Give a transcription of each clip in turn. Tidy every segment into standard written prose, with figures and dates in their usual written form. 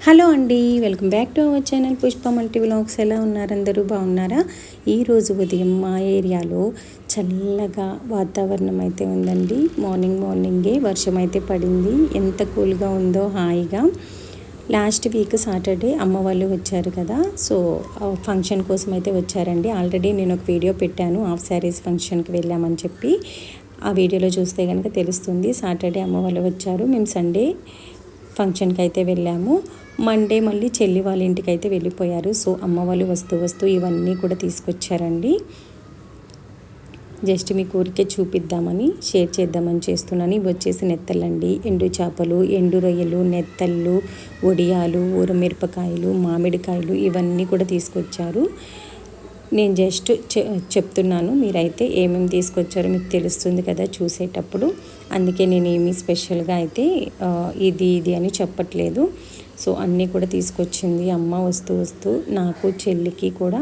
Hello అండి, welcome back to our channel Pushpa multi vlogs. ఎలా ఉన్నారు? అందరూ బాగున్నారా? ఈరోజు ఉదయం మా ఏరియాలో చల్లగా వాతావరణం అయితే ఉందండి. మార్నింగే వర్షం అయితే పడింది. ఎంత కూల్గా ఉందో, హాయిగా. లాస్ట్ వీక్ సాటర్డే అమ్మ వాళ్ళు వచ్చారు కదా, సో ఫంక్షన్ కోసం అయితే వచ్చారండి. ఆల్రెడీ నేను ఒక వీడియో పెట్టాను, హాఫ్ శారీస్ ఫంక్షన్కి వెళ్ళామని చెప్పి. ఆ వీడియోలో చూస్తే కనుక తెలుస్తుంది. సాటర్డే అమ్మ వాళ్ళు వచ్చారు, మేము సండే ఫంక్షన్కి అయితే వెళ్ళాము. మండే మళ్ళీ చెల్లి వాళ్ళ ఇంటికి అయితే వెళ్ళిపోయారు. సో అమ్మ వాళ్ళు వస్తూ ఇవన్నీ కూడా తీసుకొచ్చారండి. జస్ట్ మీ ఊరికే చూపిద్దామని, షేర్ చేద్దామని చేస్తున్నాను. ఇవి వచ్చేసి నెత్తలండి, ఎండు చేపలు, ఎండు రొయ్యలు, నెత్తళ్ళు, వడియాలు, ఊరమిరపకాయలు, మామిడికాయలు ఇవన్నీ కూడా తీసుకొచ్చారు. నేను జస్ట్ చెప్తున్నాను, మీరైతే ఏమేమి తీసుకొచ్చారో మీకు తెలుస్తుంది కదా చూసేటప్పుడు. అందుకే నేను ఏమీ స్పెషల్గా అయితే ఇది అని చెప్పట్లేదు. సో అన్నీ కూడా తీసుకొచ్చింది అమ్మ. వస్తూ నాకు చెల్లికి కూడా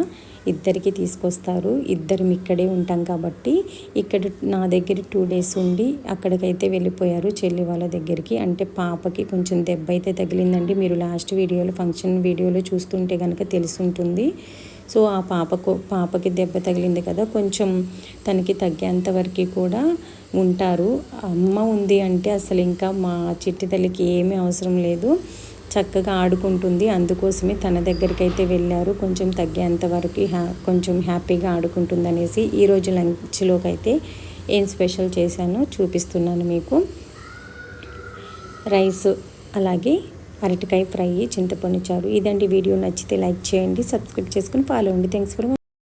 ఇద్దరికి తీసుకొస్తారు. ఇద్దరం ఇక్కడే ఉంటాం కాబట్టి ఇక్కడ నా దగ్గర 2 days ఉండి అక్కడికైతే వెళ్ళిపోయారు చెల్లి వాళ్ళ దగ్గరికి. అంటే పాపకి కొంచెం దెబ్బ అయితే తగిలిందండి. మీరు లాస్ట్ వీడియోలో, ఫంక్షన్ వీడియోలో చూస్తుంటే కనుక తెలుసుంటుంది. సో ఆ పాపకి దెబ్బ తగిలింది కదా, కొంచెం తనకి తగ్గేంత వరకు కూడా ఉంటారు. అమ్మ ఉంది అంటే అసలు ఇంకా మా చిట్టి తల్లికి ఏమీ అవసరం లేదు, చక్కగా ఆడుకుంటుంది. అందుకోసమే తన దగ్గరికి అయితే వెళ్ళారు. కొంచెం తగ్గేంత వరకు కొంచెం హ్యాపీగా ఆడుకుంటుంది అనేసి. ఈరోజు లంచ్లోకి అయితే ఏం స్పెషల్ చేశానో చూపిస్తున్నాను మీకు. రైస్, అలాగే అరటికాయ ఫ్రై, చింతపండు చారు. ఇదండి వీడియో. నచ్చితే లైక్ చేయండి, సబ్స్క్రైబ్ చేసుకుని ఫాలో అవ్వండి. Thanks for